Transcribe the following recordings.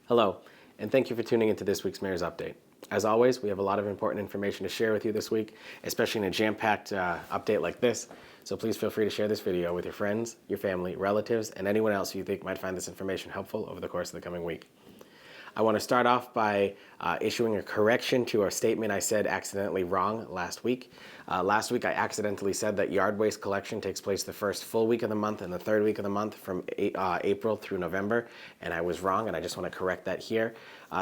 Hello, and thank you for tuning into this week's Mayor's Update. As always, we have a lot of important information to share with you this week, especially in a jam-packed update like this. So please feel free to share this video with your friends, your family, relatives, and anyone else who you think might find this information helpful over the course of the coming week. I want to start off by issuing a correction to a statement I said accidentally wrong last week. Last week I accidentally said that yard waste collection takes place the first full week of the month and the third week of the month from April through November, and I was wrong, and I just want to correct that here.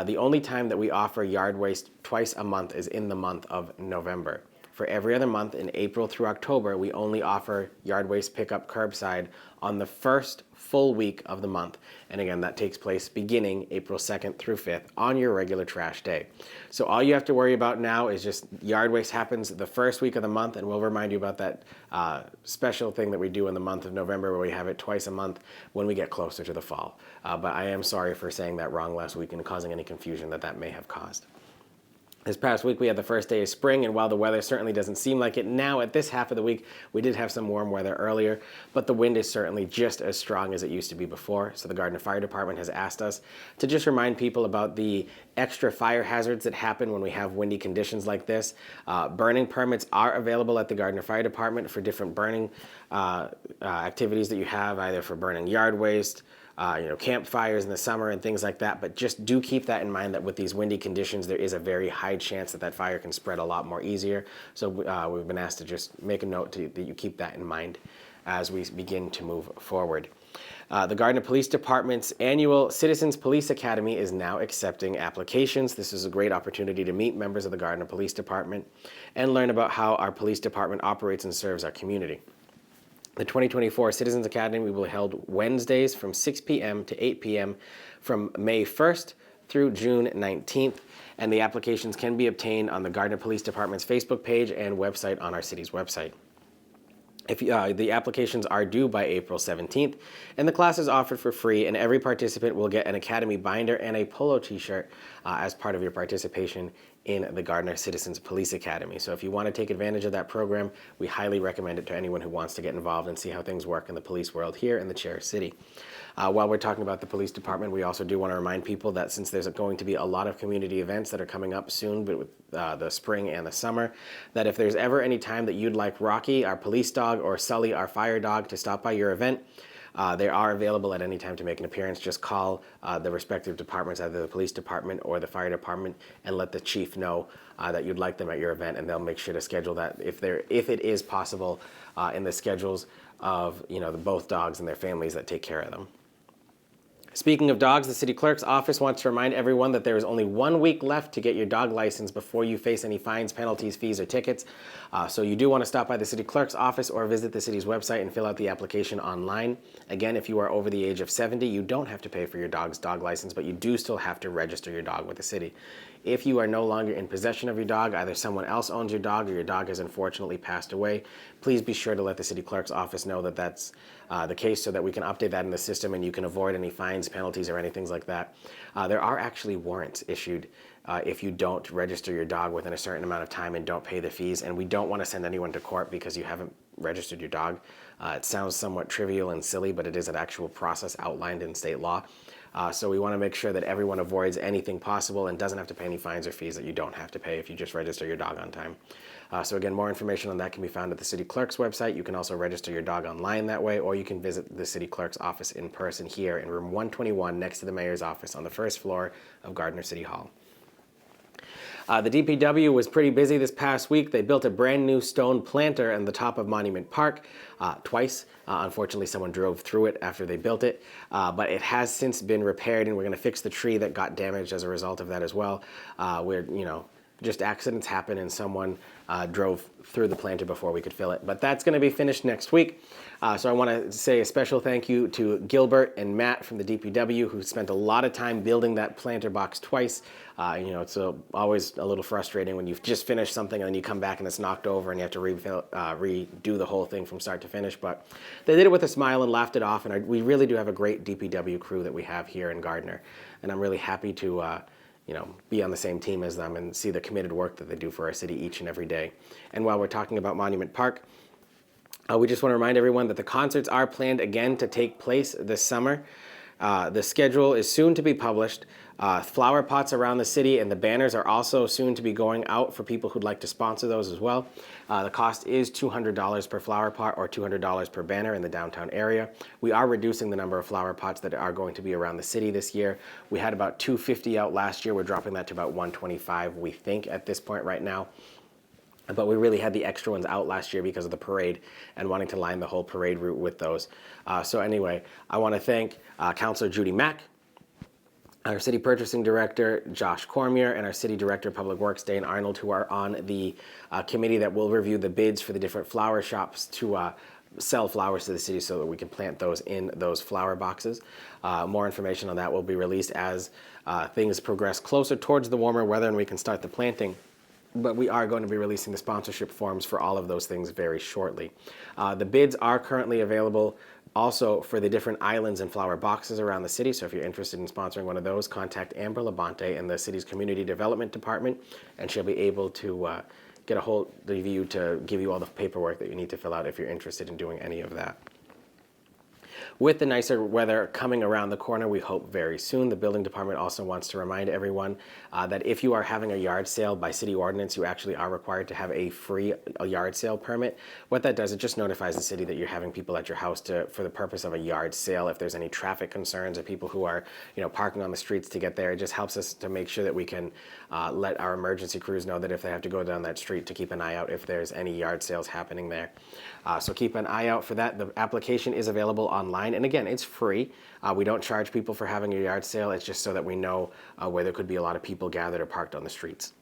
The only time that we offer yard waste twice a month is in the month of November. For every other month in April through October, we only offer yard waste pickup curbside on the first full week of the month. And again, that takes place beginning April 2nd through 5th on your regular trash day. So all you have to worry about now is just yard waste happens the first week of the month, and we'll remind you about that special thing that we do in the month of November where we have it twice a month when we get closer to the fall. But I am sorry for saying that wrong last week and causing any confusion that may have caused. This past week we had the first day of spring, and while the weather certainly doesn't seem like it now at this half of the week, we did have some warm weather earlier, but the wind is certainly just as strong as it used to be before. So the Gardner Fire Department has asked us to just remind people about the extra fire hazards that happen when we have windy conditions like this. Burning permits are available at the Gardner Fire Department for different burning activities that you have, either for burning yard waste, campfires in the summer and things like that. But just do keep that in mind that with these windy conditions, there is a very high chance that that fire can spread a lot more easier. So we've been asked to just make a note that you keep that in mind as we begin to move forward. The Gardner Police Department's annual Citizens Police Academy is now accepting applications. This is a great opportunity to meet members of the Gardner Police Department and learn about how our police department operates and serves our community. The 2024 Citizens Academy will be held Wednesdays from 6 p.m. to 8 p.m. from May 1st through June 19th, and the applications can be obtained on the Gardner Police Department's Facebook page and website on our city's website. The applications are due by April 17th, and the class is offered for free, and every participant will get an Academy binder and a polo t-shirt as part of your participation in the Gardner Citizens Police Academy. So if you want to take advantage of that program, we highly recommend it to anyone who wants to get involved and see how things work in the police world here in the Cherry City. While we're talking about the police department, we also do want to remind people that since there's going to be a lot of community events that are coming up soon, but with the spring and the summer, that if there's ever any time that you'd like Rocky, our police dog, or Sully, our fire dog, to stop by your event, they are available at any time to make an appearance. Just call the respective departments, either the police department or the fire department, and let the chief know that you'd like them at your event, and they'll make sure to schedule that if it is possible in the schedules of both dogs and their families that take care of them. Speaking of dogs, the city clerk's office wants to remind everyone that there is only 1 week left to get your dog license before you face any fines, penalties, fees, or tickets. So you do want to stop by the city clerk's office or visit the city's website and fill out the application online. Again, if you are over the age of 70, you don't have to pay for your dog's dog license, but you do still have to register your dog with the city. If you are no longer in possession of your dog, either someone else owns your dog or your dog has unfortunately passed away, please be sure to let the city clerk's office know that that's the case so that we can update that in the system and you can avoid any fines, penalties, or anything like that. There are actually warrants issued if you don't register your dog within a certain amount of time and don't pay the fees, and we don't want to send anyone to court because you haven't registered your dog. It sounds somewhat trivial and silly, but it is an actual process outlined in state law. So we want to make sure that everyone avoids anything possible and doesn't have to pay any fines or fees that you don't have to pay if you just register your dog on time. So again, more information on that can be found at the city clerk's website. You can also register your dog online that way, or you can visit the city clerk's office in person here in room 121 next to the mayor's office on the first floor of Gardner City Hall. The DPW was pretty busy this past week. They built a brand new stone planter on the top of Monument Park twice. Unfortunately, someone drove through it after they built it, but it has since been repaired, and we're going to fix the tree that got damaged as a result of that as well. Just accidents happen, and someone drove through the planter before we could fill it. But that's going to be finished next week. So I want to say a special thank you to Gilbert and Matt from the DPW, who spent a lot of time building that planter box twice. It's always a little frustrating when you've just finished something and then you come back and it's knocked over and you have to redo the whole thing from start to finish. But they did it with a smile and laughed it off, and we really do have a great DPW crew that we have here in Gardner. And I'm really happy to be on the same team as them and see the committed work that they do for our city each and every day. And while we're talking about Monument Park, we just want to remind everyone that the concerts are planned again to take place this summer. The schedule is soon to be published. Flower pots around the city and the banners are also soon to be going out for people who'd like to sponsor those as well. The cost is $200 per flower pot or $200 per banner in the downtown area. We are reducing the number of flower pots that are going to be around the city this year. We had about 250 out last year. We're dropping that to about 125, we think, at this point right now. But we really had the extra ones out last year because of the parade and wanting to line the whole parade route with those. So anyway, I want to thank Councilor Judy Mack, our City Purchasing Director, Josh Cormier, and our City Director of Public Works, Dane Arnold, who are on the committee that will review the bids for the different flower shops to sell flowers to the city so that we can plant those in those flower boxes. More information on that will be released as things progress closer towards the warmer weather and we can start the planting. But we are going to be releasing the sponsorship forms for all of those things very shortly. The bids are currently available also for the different islands and flower boxes around the city. So if you're interested in sponsoring one of those, contact Amber Labonte in the city's Community Development Department, and she'll be able to get a hold of you to give you all the paperwork that you need to fill out if you're interested in doing any of that. With the nicer weather coming around the corner, we hope very soon, the building department also wants to remind everyone that if you are having a yard sale by city ordinance, you actually are required to have a free yard sale permit. What that does, it just notifies the city that you're having people at your house for the purpose of a yard sale. If there's any traffic concerns or people who are, parking on the streets to get there, it just helps us to make sure that we can let our emergency crews know that if they have to go down that street, to keep an eye out if there's any yard sales happening there. So keep an eye out for that. The application is available online, and again, it's free. We don't charge people for having a yard sale. It's just so that we know where there could be a lot of people gathered or parked on the streets.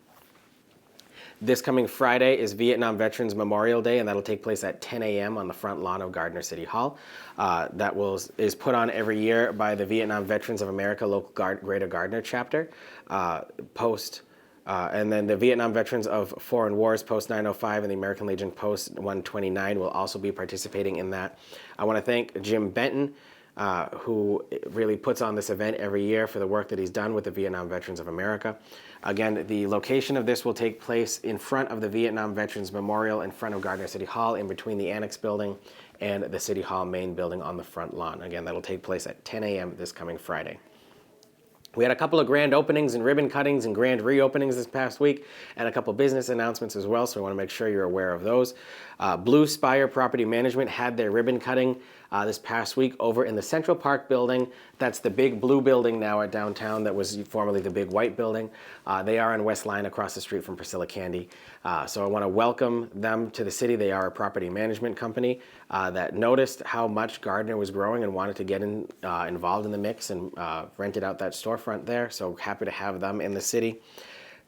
This coming Friday is Vietnam Veterans Memorial Day, and that'll take place at 10 a.m. on the front lawn of Gardner City Hall. Is put on every year by the Vietnam Veterans of America local Greater Gardner chapter. And then the Vietnam Veterans of Foreign Wars Post 905 and the American Legion Post 129 will also be participating in that. I want to thank Jim Benton, who really puts on this event every year for the work that he's done with the Vietnam Veterans of America. Again, the location of this will take place in front of the Vietnam Veterans Memorial in front of Gardner City Hall, in between the Annex Building and the City Hall main building on the front lawn. Again, that'll take place at 10 a.m. this coming Friday. We had a couple of grand openings and ribbon cuttings and grand reopenings this past week, and a couple business announcements as well, so I want to make sure you're aware of those. Blue Spire Property Management had their ribbon cutting this past week over in the Central Park building. That's the big blue building now at downtown that was formerly the big white building. They are on West Line across the street from Priscilla Candy. So I want to welcome them to the city. They are a property management company that noticed how much Gardner was growing and wanted to get involved in the mix and rented out that storefront there. So happy to have them in the city.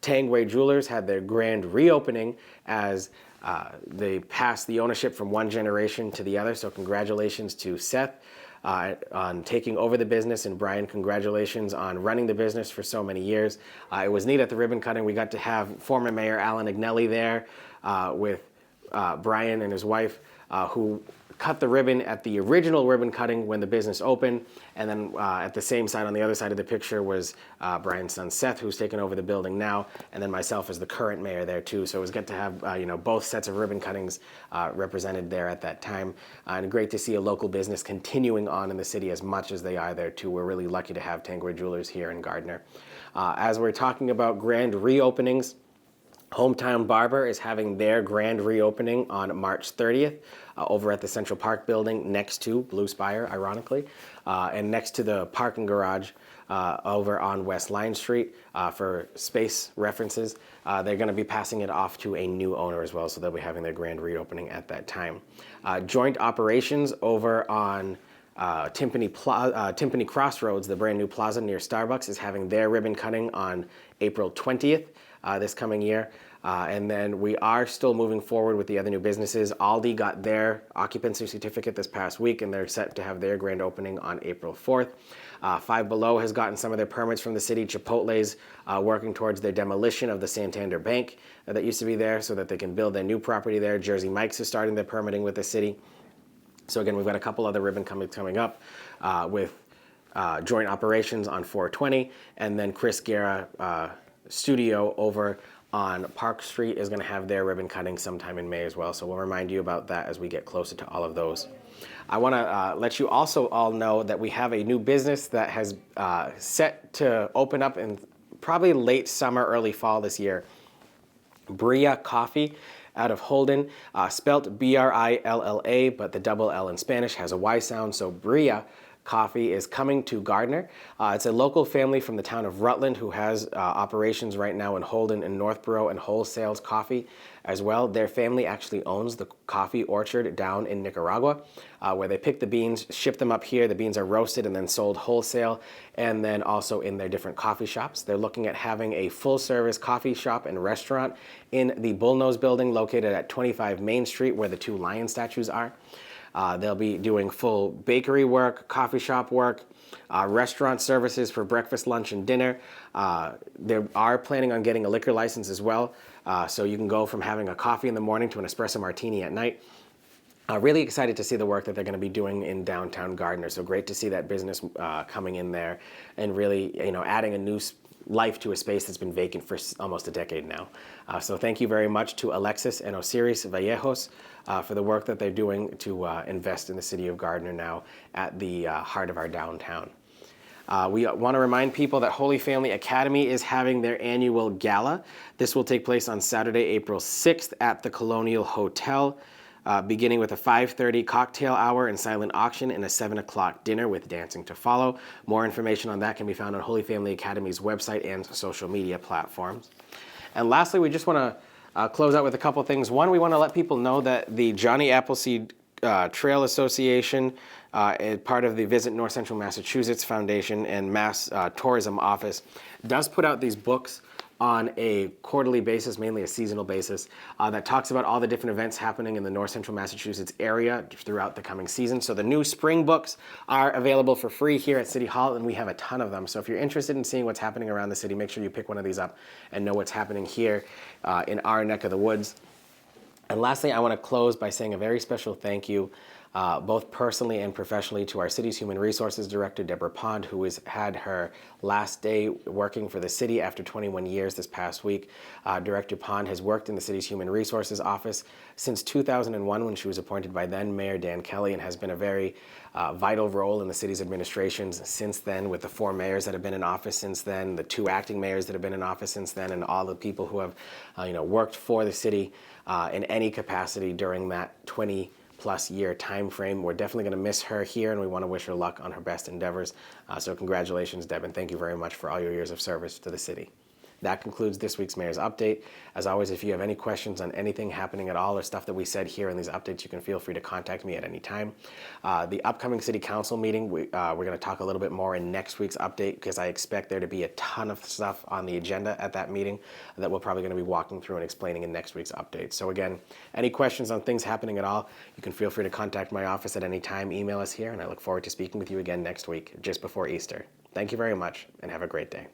Tangway Jewelers had their grand reopening as they passed the ownership from one generation to the other. So congratulations to Seth on taking over the business, and Brian, congratulations on running the business for so many years. It was neat at the ribbon cutting. We got to have former Mayor Alan Agnelli there with Brian and his wife, who cut the ribbon at the original ribbon cutting when the business opened, and then at the same side, on the other side of the picture, was Brian's son Seth, who's taken over the building now, and then myself as the current mayor there too. So it was good to have both sets of ribbon cuttings represented there at that time, and great to see a local business continuing on in the city as much as they are there too. We're really lucky to have Tangway Jewelers here in Gardner. As we're talking about grand reopenings, Hometown Barber is having their grand reopening on March 30th over at the Central Park building next to Blue Spire, ironically, and next to the parking garage over on West Line Street. For space references, they're going to be passing it off to a new owner as well, so they'll be having their grand reopening at that time. Joint operations over on Timpani Crossroads, the brand new plaza near Starbucks, is having their ribbon cutting on April 20th. This coming year. And then we are still moving forward with the other new businesses. Aldi got their occupancy certificate this past week, and they're set to have their grand opening on April 4th. Five Below has gotten some of their permits from the city. Chipotle's working towards their demolition of the Santander Bank that used to be there so that they can build their new property there. Jersey Mike's is starting their permitting with the city. So again, we've got a couple other ribbon coming up with joint operations on 420, and then Chris Guerra Studio over on Park Street is going to have their ribbon cutting sometime in May as well. So we'll remind you about that as we get closer to all of those. I want to let you also all know that we have a new business that has set to open up in probably late summer, early fall this year. Brilla Coffee out of Holden, spelt B-R-I-L-L-A, but the double L in Spanish has a Y sound, so Brilla Coffee is coming to Gardner. It's a local family from the town of Rutland who has operations right now in Holden and Northborough and wholesales coffee as well. Their family actually owns the coffee orchard down in Nicaragua, where they pick the beans, ship them up here. The beans are roasted and then sold wholesale, and then also in their different coffee shops. They're looking at having a full-service coffee shop and restaurant in the Bullnose building located at 25 Main Street, where the two lion statues are. They'll be doing full bakery work, coffee shop work, restaurant services for breakfast, lunch, and dinner. They are planning on getting a liquor license as well, so you can go from having a coffee in the morning to an espresso martini at night. Really excited to see the work that they're going to be doing in downtown Gardner. So great to see that business coming in there and really, adding a new life to a space that's been vacant for almost a decade now. So thank you very much to Alexis and Osiris Vallejos for the work that they're doing to invest in the city of Gardner now at the heart of our downtown. We want to remind people that Holy Family Academy is having their annual gala. This will take place on Saturday, April 6th at the Colonial Hotel, beginning with a 5:30 cocktail hour and silent auction and a 7 o'clock dinner with dancing to follow. More information on that can be found on Holy Family Academy's website and social media platforms. And lastly, we just want to close out with a couple things. One, we want to let people know that the Johnny Appleseed Trail Association, part of the Visit North Central Massachusetts Foundation and Mass Tourism Office, does put out these books on a quarterly basis, mainly a seasonal basis, that talks about all the different events happening in the North Central Massachusetts area throughout the coming season. So the new spring books are available for free here at City Hall, and we have a ton of them. So if you're interested in seeing what's happening around the city, make sure you pick one of these up and know what's happening here in our neck of the woods. And lastly, I want to close by saying a very special thank you, both personally and professionally, to our city's Human Resources Director, Deborah Pond, who has had her last day working for the city after 21 years this past week. Director Pond has worked in the city's Human Resources Office since 2001 when she was appointed by then Mayor Dan Kelly, and has been a very vital role in the city's administrations since then, with the 4 mayors that have been in office since then, the 2 acting mayors that have been in office since then, and all the people who have worked for the city in any capacity during that 20-plus year time frame. We're definitely going to miss her here, and we want to wish her luck on her best endeavors. So congratulations, Deb, and thank you very much for all your years of service to the city. That concludes this week's Mayor's Update. As always, if you have any questions on anything happening at all or stuff that we said here in these updates, you can feel free to contact me at any time. The upcoming City Council meeting, we're going to talk a little bit more in next week's update, because I expect there to be a ton of stuff on the agenda at that meeting that we're probably going to be walking through and explaining in next week's update. So again, any questions on things happening at all, you can feel free to contact my office at any time, email us here, and I look forward to speaking with you again next week, just before Easter. Thank you very much, and have a great day.